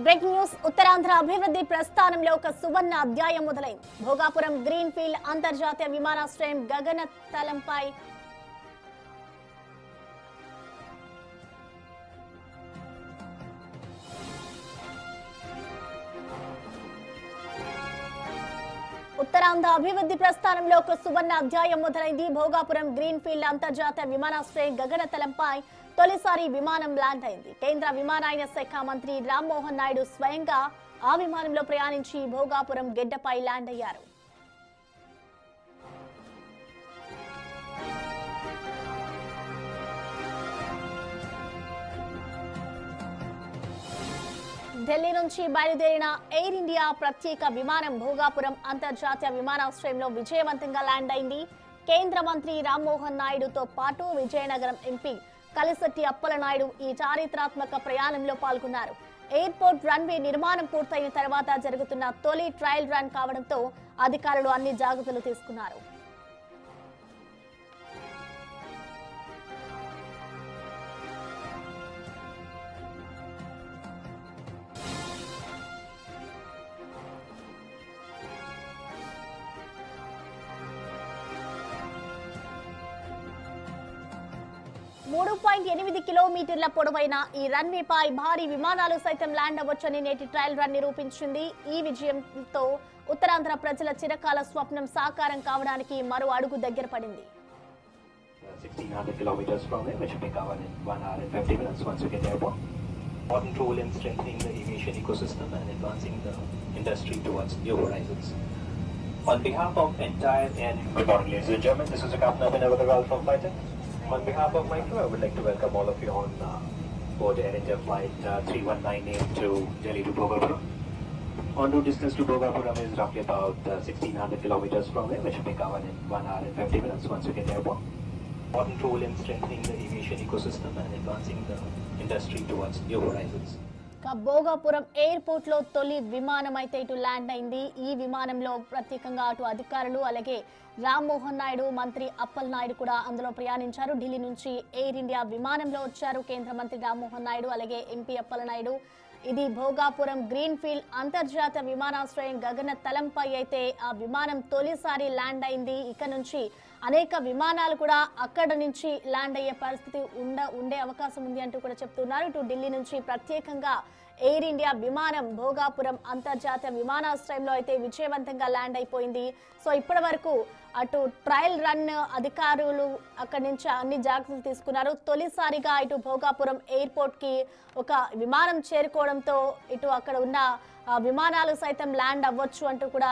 Breaking news Uttarandhra అభివృద్ధి ప్రస్థానంలో ఒక సువర్ణ అధ్యాయం మొదలైంది. భోగాపురం గ్రీన్ ఫీల్డ్ అంతర్జాతీయ విమానాశ్రయం గగనతలంపై ఉత్తరాంధ్ర అభివృద్ధి ప్రస్థానంలో ఒక సువర్ణ అధ్యాయం మొదలైంది. భోగాపురం గ్రీన్ ఫీల్డ్ అంతర్జాతీయ విమానాశ్రయం గగనతలంపై తొలిసారి విమానం ల్యాండ్ అయింది. కేంద్ర విమానయాన శాఖ మంత్రి రామ్మోహన్ నాయుడు స్వయంగా ఆ విమానంలో ప్రయాణించి భోగాపురం గెడ్డపై ల్యాండ్ అయ్యారు. ఢిల్లీ నుంచి బయలుదేరిన ఎయిర్ ఇండియా ప్రత్యేక విమానం భోగాపురం అంతర్జాతీయ విమానాశ్రయంలో విజయవంతంగా ల్యాండ్ అయింది. కేంద్ర మంత్రి రామ్మోహన్ నాయుడుతో పాటు విజయనగరం ఎంపీ కలిశెట్టి అప్పలనాయుడు ఈ చారిత్రాత్మక ప్రయాణంలో పాల్గొన్నారు. ఎయిర్పోర్ట్ రన్వే నిర్మాణం పూర్తయిన తర్వాత జరుగుతున్న తొలి ట్రయల్ రన్ కావడంతో అధికారులు అన్ని జాగ్రత్తలు తీసుకున్నారు. .8 కిలోమీటర్ల పొడవైన ఈ రన్వేపై భారీ విమానాలు సైతం ల్యాండ్ అవ్వొచ్చని నేటి ట్రయల్ రన్ నిరూపించింది. ఈ విజయంతో ఉత్తరాంధ్ర ప్రజల చిరకాల స్వప్నం సాకారం కావడానికి మరో అడుగు దగ్గర పడింది. 1600 kilometers from there, which will be covered in 1 hour and 50 minutes once you get there. Important role in strengthening the aviation ecosystem and advancing the industry towards new horizons. On behalf of entire good morning, ladies and gentlemen, this is the Captain Abhinav Agarwal from Flight. On behalf of my crew, I would like to welcome all of you on board Air India flight 3198 to Delhi to Bhogapuram. En route distance to Bhogapuram is roughly about 1600 kilometers from there, which will be covered in 1 hour and 50 minutes once you get there. Important role in strengthening the aviation ecosystem and advancing the industry towards new horizons. Bhogapuram airport లో తొలి విమానం అయితే ఇటు land అయింది. ఈ విమానంలో ప్రత్యేకంగా అటు అధికారులు అలాగే రామ్మోహన్ నాయుడు మంత్రి అప్పల్ నాయుడు కూడా అందులో ప్రయాణించారు. ఢిల్లీ నుంచి ఎయిర్ ఇండియా విమానంలో వచ్చారు కేంద్ర మంత్రి రామ్మోహన్ నాయుడు అలాగే ఎంపీ అప్పల్ నాయుడు. ఇది భోగాపురం గ్రీన్ ఫీల్డ్ అంతర్జాతీయ విమానాశ్రయం గగనతలంపై అయితే ఆ విమానం తొలిసారి ల్యాండ్ అయింది. ఇక నుంచి అనేక విమానాలు కూడా అక్కడ నుంచి ల్యాండ్ అయ్యే పరిస్థితి ఉండే అవకాశం ఉంది అంటూ కూడా చెప్తున్నారు. ఇటు ఢిల్లీ నుంచి ప్రత్యేకంగా ఎయిర్ ఇండియా విమానం భోగాపురం అంతర్జాతీయ విమానాశ్రయంలో అయితే విజయవంతంగా ల్యాండ్ అయిపోయింది. సో ఇప్పటి వరకు అటు ట్రయల్ రన్ అధికారులు అక్కడి నుంచి అన్ని జాగ్రత్తలు తీసుకున్నారు. తొలిసారిగా ఇటు భోగాపురం ఎయిర్పోర్ట్ కి ఒక విమానం చేరుకోవడంతో ఇటు అక్కడ ఉన్న విమానాలు సైతం ల్యాండ్ అవ్వచ్చు అంటూ కూడా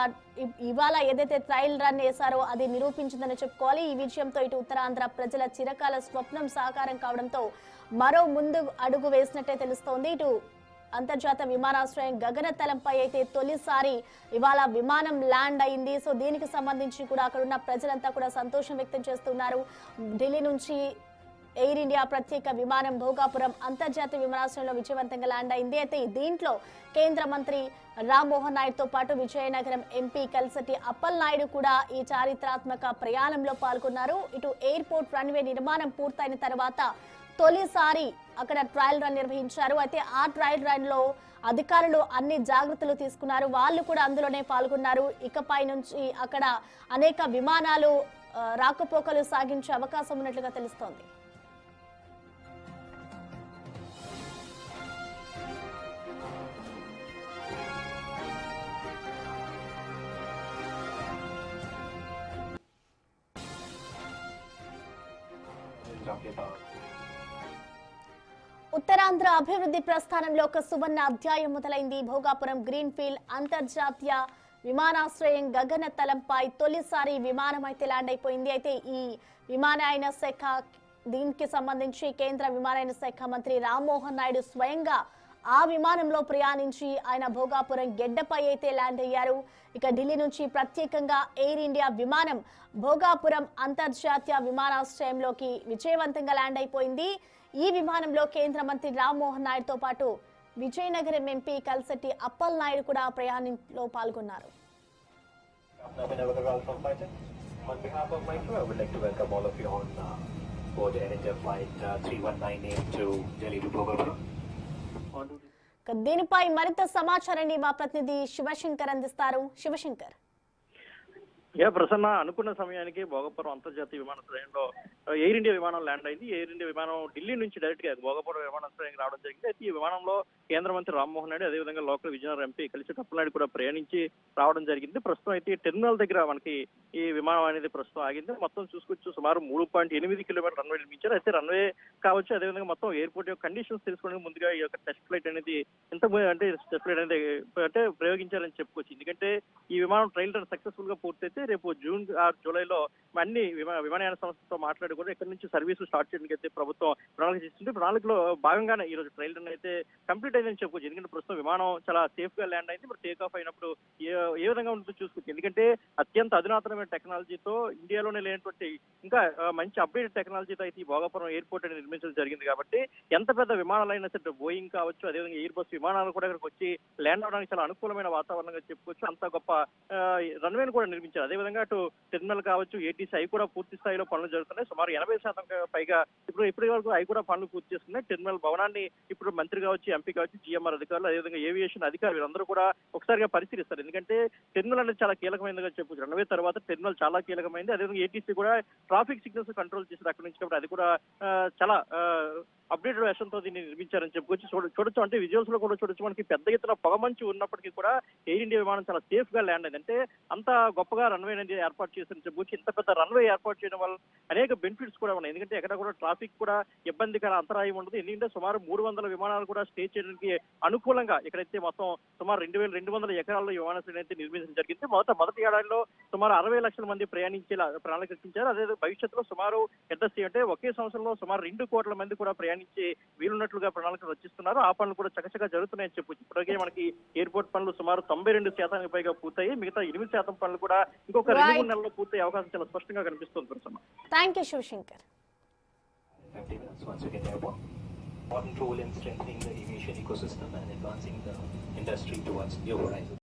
ఇవాళ ఏదైతే ట్రయల్ రన్ వేశారో అది నిరూపించిందని చెప్పుకోవాలి. ఈ విజయంతో ఇటు ఉత్తరాంధ్ర ప్రజల చిరకాల స్వప్నం సాకారం కావడంతో మరో ముందు అడుగు వేసినట్టే తెలుస్తోంది. ఇటు అంతర్జాతీయ విమానాశ్రయం గగనతలంపై అయితే తొలిసారి ఇవాళ విమానం ల్యాండ్ అయింది. సో దీనికి సంబంధించి కూడా అక్కడ ఉన్న ప్రజలంతా కూడా సంతోషం వ్యక్తం చేస్తున్నారు. ఢిల్లీ నుంచి ఎయిర్ ఇండియా ప్రత్యేక విమానం భోగాపురం అంతర్జాతీయ విమానాశ్రయంలో విజయవంతంగా ల్యాండ్ అయింది. అయితే దీంట్లో కేంద్ర మంత్రి రామ్మోహన్ నాయుడుతో పాటు విజయనగరం ఎంపీ కలిశెట్టి అప్పల్ నాయుడు కూడా ఈ చారిత్రాత్మక ప్రయాణంలో పాల్గొన్నారు. ఇటు ఎయిర్పోర్ట్ రన్వే నిర్మాణం పూర్తయిన తర్వాత తొలిసారి అక్కడ ట్రయల్ రన్ నిర్వహించారు. అయితే ఆ ట్రయల్ రన్ లో అధికారులు అన్ని జాగ్రత్తలు తీసుకున్నారు. వాళ్ళు కూడా అందులోనే పాల్గొన్నారు. ఇకపై నుంచి అక్కడ అనేక విమానాలు రాకపోకలు సాగించే అవకాశం ఉన్నట్లుగా తెలుస్తోంది. ఉత్తరాంధ్ర అభివృద్ధి ప్రస్థానంలో ఒక సువర్ణ అధ్యాయం మొదలైంది. భోగాపురం గ్రీన్ ఫీల్డ్ అంతర్జాతీయ విమానాశ్రయం గగనతలంపై తొలిసారి విమానం అయితే ల్యాండ్ అయిపోయింది. అయితే ఈ విమానయాన శాఖ దీనికి సంబంధించి కేంద్ర విమానయాన శాఖ మంత్రి రామ్మోహన్ నాయుడు స్వయంగా ఆ విమానంలో ప్రయాణించి ఆయన భోగాపురం గెడ్డపై అయితే ల్యాండ్ అయ్యారు. ఇక ఢిల్లీ నుంచి ప్రత్యేకంగా ఎయిర్ ఇండియా విమానం భోగాపురం అంతర్జాతీయ విమానాశ్రయంలోకి విజయవంతంగా ల్యాండ్ అయిపోయింది. ఈ విమానంలో కేంద్ర మంత్రి రామ్మోహన్ నాయుడుతో పాటు విజయనగరం ఎంపీ కలిశెట్టి అప్పల్ నాయుడు కూడా ప్రయాణంలో పాల్గొన్నారు. On behalf of my crew, I would like to welcome all of you on board Air India flight 3198 to Delhi to Bhogapuram. దీనిపై మరింత సమాచారాన్ని మా ప్రతినిధి శివశంకర్ అందిస్తారు. శివశంకర్. ప్రసన్న అనుకున్న సమయానికి భోగపురం అంతర్జాతీయ విమానాశ్రయంలో ఎయిర్ ఇండియా విమానం ల్యాండ్ అయింది. ఎయిర్ ఇండియా విమానం ఢిల్లీ నుంచి డైరెక్ట్ గా భోగపురం విమానాశ్రయానికి రావడం జరిగింది. అయితే ఈ విమానంలో కేంద్ర మంత్రి రామ్మోహన్ నాయుడు, అదేవిధంగా లోకల్ విజయనగరం ఎంపీ కలిసి అప్పలనాయుడు కూడా ప్రయాణించి రావడం జరిగింది. ప్రస్తుతం అయితే టెర్మినల్ దగ్గర మనకి ఈ విమానం అనేది ప్రస్తుతం ఆగింది. మొత్తం చూసుకొచ్చు సుమారు 3.8 కిలోమీటర్ రన్వే నిర్మించారు. అయితే రన్వే కావచ్చు, అదేవిధంగా మొత్తం ఎయిర్పోర్ట్ యొక్క కండిషన్స్ తెలుసుకోవడానికి ముందుగా ఈ యొక్క టెస్ట్ ఫ్లైట్ అనేది టెస్ట్ ఫ్లైట్ అనేది ప్రయోగించాలని చెప్పుకోవచ్చు. ఎందుకంటే ఈ విమానం ట్రయల్ రన్ సక్సెస్ఫుల్ గా పూర్తయితే రేపు జూన్ జూలైలో అన్ని విమానయాన సంస్థతో మాట్లాడి కూడా ఇక్కడ నుంచి సర్వీసులు స్టార్ట్ చేయడానికి అయితే ప్రభుత్వం ప్రణాళిక చేస్తుంది. ప్రణాళికలో భాగంగానే ఈ రోజు ట్రయల్ రన్ అయితే కంప్లీట్ అయిందని చెప్పుకోవచ్చు. ఎందుకంటే ప్రస్తుతం విమానం చాలా సేఫ్ గా ల్యాండ్ అయింది. మరి టేక్ ఆఫ్ అయినప్పుడు ఏ విధంగా ఉంటుందో చూసుకోవచ్చు. ఎందుకంటే అత్యంత అధునాతనమైన టెక్నాలజీతో ఇండియాలోనే లేనటువంటి ఇంకా మంచి అప్డేటెడ్ టెక్నాలజీతో అయితే ఈ భోగాపురం ఎయిర్పోర్ట్ అనేది నిర్మించడం జరిగింది. కాబట్టి ఎంత పెద్ద విమానాలైనా సరే బోయింగ్ కావచ్చు, అదేవిధంగా ఎయిర్ బస్ విమానాలు కూడా ఇక్కడికి వచ్చి ల్యాండ్ అవడానికి చాలా అనుకూలమైన వాతావరణంగా చెప్పుకోవచ్చు. అంత గొప్ప రన్వేను కూడా నిర్మించారు. అదేవిధంగా అటు టెర్మినల్ కావచ్చు, ఏటీసీ అవి కూడా పూర్తి స్థాయిలో పనులు జరుగుతున్నాయి. సుమారు 80% పైగా ఇప్పటి వరకు అవి కూడా పనులు పూర్తి చేస్తున్నాయి. టెర్మినల్ భవనాన్ని ఇప్పుడు మంత్రి కావచ్చు, ఎంపీ కావచ్చు, జిఎంఆర్ అధికారులు, అదేవిధంగా ఏవియేషన్ అధికారులు వీరందరూ కూడా ఒకసారిగా పరిశీలిస్తారు. ఎందుకంటే టెర్మినల్ అనేది చాలా కీలకమైనదిగా చెప్పొచ్చు. రన్వే తర్వాత టెర్మినల్ చాలా కీలకమైంది. అదేవిధంగా ఏటీసీ కూడా ట్రాఫిక్ సిగ్నల్స్ కంట్రోల్ చేసేది అక్కడి నుంచి. కాబట్టి అది కూడా చాలా అప్డేటెడ్ వెర్షన్ తో దీన్ని నిర్మించారని చెప్పుకోవచ్చు. చూడొచ్చు, అంటే విజువల్స్ లో కూడా చూడొచ్చు, మనకి పెద్ద ఎత్తున పొగమంచు ఉన్నప్పటికీ కూడా ఎయిర్ ఇండియా విమానం చాలా సేఫ్ గా ల్యాండ్ అయింది. అంటే అంత గొప్పగా రన్వే అనేది ఏర్పాటు చేశారని చెప్పుకోవచ్చు. ఇంత పెద్ద రన్వే ఏర్పాటు చేయడం వల్ల అనేక బెనిఫిట్స్ కూడా ఉన్నాయి. ఎందుకంటే ఎక్కడ కూడా ట్రాఫిక్ కూడా ఇబ్బందికర అంతరాయం ఉండదు. ఎందుకంటే సుమారు 300 విమానాలు కూడా స్టే చేయడానికి అనుకూలంగా ఇక్కడైతే మొత్తం సుమారు 2200 ఎకరాల్లో విమానాశ్రయం అయితే నిర్మించడం జరిగింది. మొదటి ఏడాదిలో సుమారు 60 లక్షల మంది ప్రయాణించేలా ప్రణాళిక రచించారు. అదే భవిష్యత్తులో సుమారు అంటే ఒకే సంవత్సరంలో సుమారు 2 కోట్ల మంది కూడా ప్రయాణించి వీలున్నట్లుగా ప్రణాళికలు రచిస్తున్నారు. ఆ పనులు కూడా చకచకా జరుగుతున్నాయని చెప్పొచ్చు. ఇప్పటికే మనకి ఎయిర్పోర్ట్ పనులు సుమారు 92% పైగా పూర్తయి, మిగతా 8% పనులు కూడా ఇంకొక 2-3 నెలల్లో పూర్తయ్యే అవకాశం చాలా స్పష్టంగా కనిపిస్తుంది. Prasanna. Thank you Shivashankar. 50 minutes once you get airborne. Important role in strengthening the aviation ecosystem and advancing the industry towards new horizons.